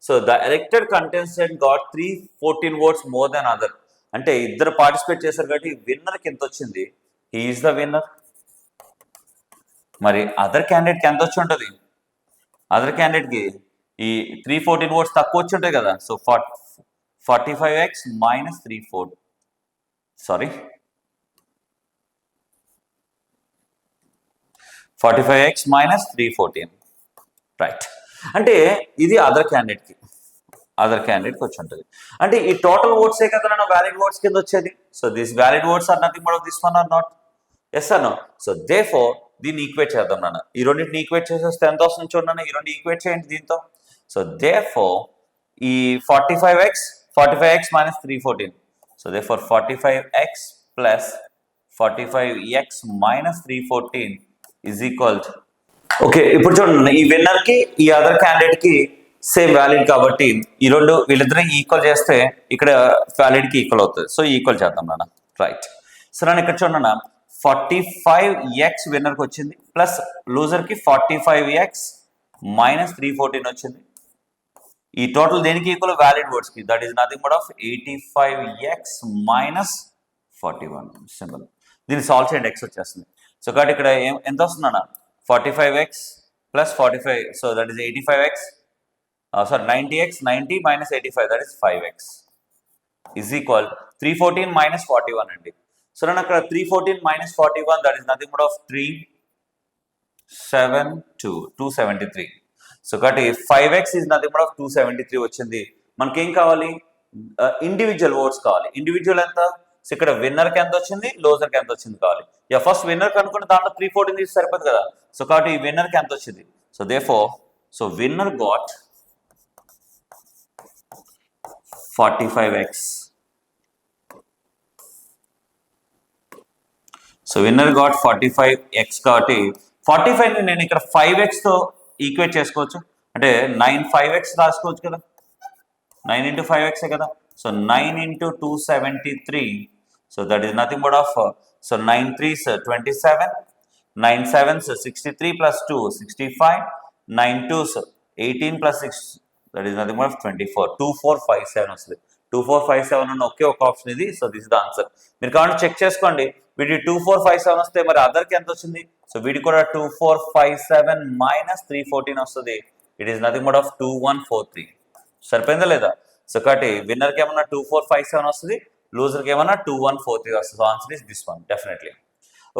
[SPEAKER 1] So the elected contestant got 314 votes more than other. అంటే ఇద్దరు పార్టిసిపేట్ చేశారు కాబట్టి విన్నర్కి ఎంత వచ్చింది? He is the winner. మరి అదర్ క్యాండిడేట్కి ఎంత వచ్చి ఉంటుంది? అదర్ క్యాండిడేట్కి ఈ 314 ఓట్స్ తక్కువ వచ్చి ఉంటాయి కదా. So 45x minus 45x minus 314, right. అంటే ఇది అదర్ క్యాండిడేట్కి వచ్చి ఉంటుంది. అంటే ఈ టోటల్ ఓట్సే కదా నా వ్యాలిడ్ ఓట్స్ కింద వచ్చేది. So this valid votes are nothing but this one or not. Yes or no? So therefore దీన్ని ఈక్వేట్ చేద్దాం నాన్న. ఈ రెండింటిని ఈక్వేట్ చేసేస్తే ఎంత వస్తుంది చూడండి. ఈ రెండు ఈక్వేట్ చేయండి దీంతో. సో దేర్ఫోర్ ఈ 45x minus 314. So therefore 45x plus 45x minus 314 is equal. Okay, ఇప్పుడు చూడండి, ఈ విన్నర్కి ఈ అదర్ క్యాండిడేట్కి సేమ్ వ్యాలిడ్ కాబట్టి ఈ రెండు వీళ్ళిద్దరికి ఈక్వల్ చేస్తే ఇక్కడ వ్యాలిడ్కి ఈక్వల్ అవుతుంది. సో ఈక్వల్ చేద్దాం నాన్న, రైట్. సో నన్ను ఇక్కడ చూడండి, 45x విన్నర్కి వచ్చింది ప్లస్ లూజర్కి 45x మైనస్ 314 వచ్చింది. ఈ టోటల్ దేనికి ఈక్వల్? వ్యాలిడ్ ఓట్స్కి. That is nothing but of 85x minus 41. Simple. దీన్ని సాల్వ్ చేయండి, x వచ్చేస్తుంది. సో కాబట్టి ఇక్కడ ఎంత వస్తుందన్న? 45x plus 45, so that is 85x, sorry 90x, 90 minus 85, that is 5x is equal 314 minus 41 అండి. సో నేను అక్కడ 314 minus 41, that is nothing but of 273. So కాబట్టి 5x ఈజ్ నథింగ్ బట్ 273 వచ్చింది. మనకేం కావాలి? ఇండివిజువల్ ఓట్స్ కావాలి. ఇండివిజువల్ ఎంత? సో ఇక్కడ విన్నర్కి ఎంత వచ్చింది, లోజర్కి ఎంత వచ్చింది కావాలి. ఫస్ట్ విన్నర్ కనుక్కున్న దాంట్లో 314 తీసి సరిపోదు కదా. సో కాబట్టి ఈ విన్నర్కి ఎంత వచ్చింది? So therefore so winner got 45x. So winner got 45x కాబట్టి 45ని నేను ఇక్కడ 5xతో ఈక్వేట్ చేసుకోవచ్చు. అంటే 9 5x రాసుకోవచ్చు కదా. 9 into 5x కదా. So 9 into 273. So that is nothing but of so 9 3s 27, 9 7s 63 plus 2 65, 9 2s 18 plus 6 that is nothing but of 24. 2457 వస్తుంది. 2457 ఉన్న ఒకే ఒక ఆప్షన్ ఇది. So this is the answer. మీరు కావాలంటే చెక్ చేసుకోండి. వీటి 2457 వస్తే మరి అదర్కి ఎంత వచ్చింది? సో వీటికి కూడా 2457 minus 314 వస్తుంది. It is nothing but of 2143. సరిపోయిందా లేదా? సో కాబట్టి విన్నర్కి ఏమన్నా 2457 వస్తుంది, లూజర్కి ఏమన్నా 2143 వస్తుంది. So answer is this one definitely.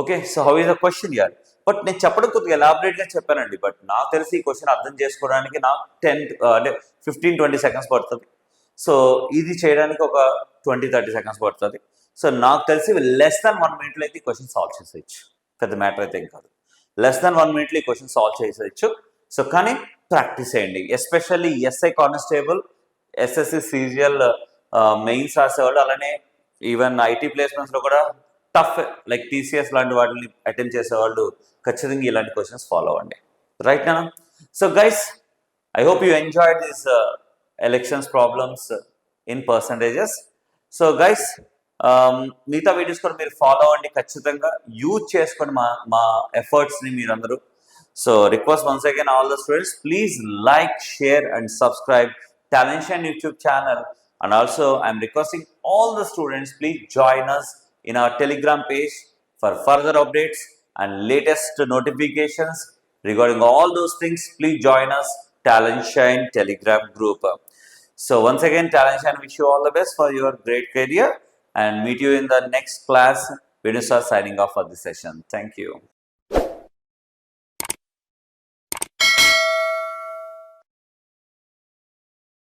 [SPEAKER 1] Okay, so how is the question యార్? బట్ నేను చెప్పడం కొద్దిగా ఎలాబరేట్గా చెప్పానండి. బట్ నాకు తెలిసి ఈ క్వశ్చన్ అర్థం చేసుకోవడానికి నాకు 15-20 సెకండ్స్ పడుతుంది. సో ఇది చేయడానికి ఒక 20-30 సెకండ్స్ పడుతుంది. సో నాకు తెలిసి లెస్ దాన్ 1 minute అయితే ఈ క్వశ్చన్ సాల్వ్ చేసేయచ్చు. పెద్ద మ్యాటర్ అయితే ఏం కాదు. లెస్ దాన్ 1 minute ఈ క్వశ్చన్ సాల్వ్ చేసేయచ్చు. సో కానీ ప్రాక్టీస్ చేయండి. Especially SI constable, SSC CGL mains రాసేవాళ్ళు, అలానే ఈవెన్ ఐటీ ప్లేస్మెంట్స్లో కూడా టఫ్ లైక్ టీసీఎస్ లాంటి వాటిని అటెండ్ చేసేవాళ్ళు ఖచ్చితంగా ఇలాంటి క్వశ్చన్స్ ఫాలో అవ్వండి. రైట్ నా? So guys, I hope you enjoyed this elections problems in percentages. So guys, మిగతా వీడియోస్ కూడా మీరు ఫాలో అవ్వండి. ఖచ్చితంగా యూజ్ చేసుకొని మా ఎఫర్ట్స్ని మీరందరూ. So request once again all the students, please like, share and subscribe Talentian YouTube channel. And also I'm requesting all the students, please join us in our Telegram page for further updates and latest notifications regarding all those things. Please join us, Talentian Telegram group. So once again, Talentian wish you all the best for your great career and meet you in the next class. Vinusa signing off for this session. Thank you.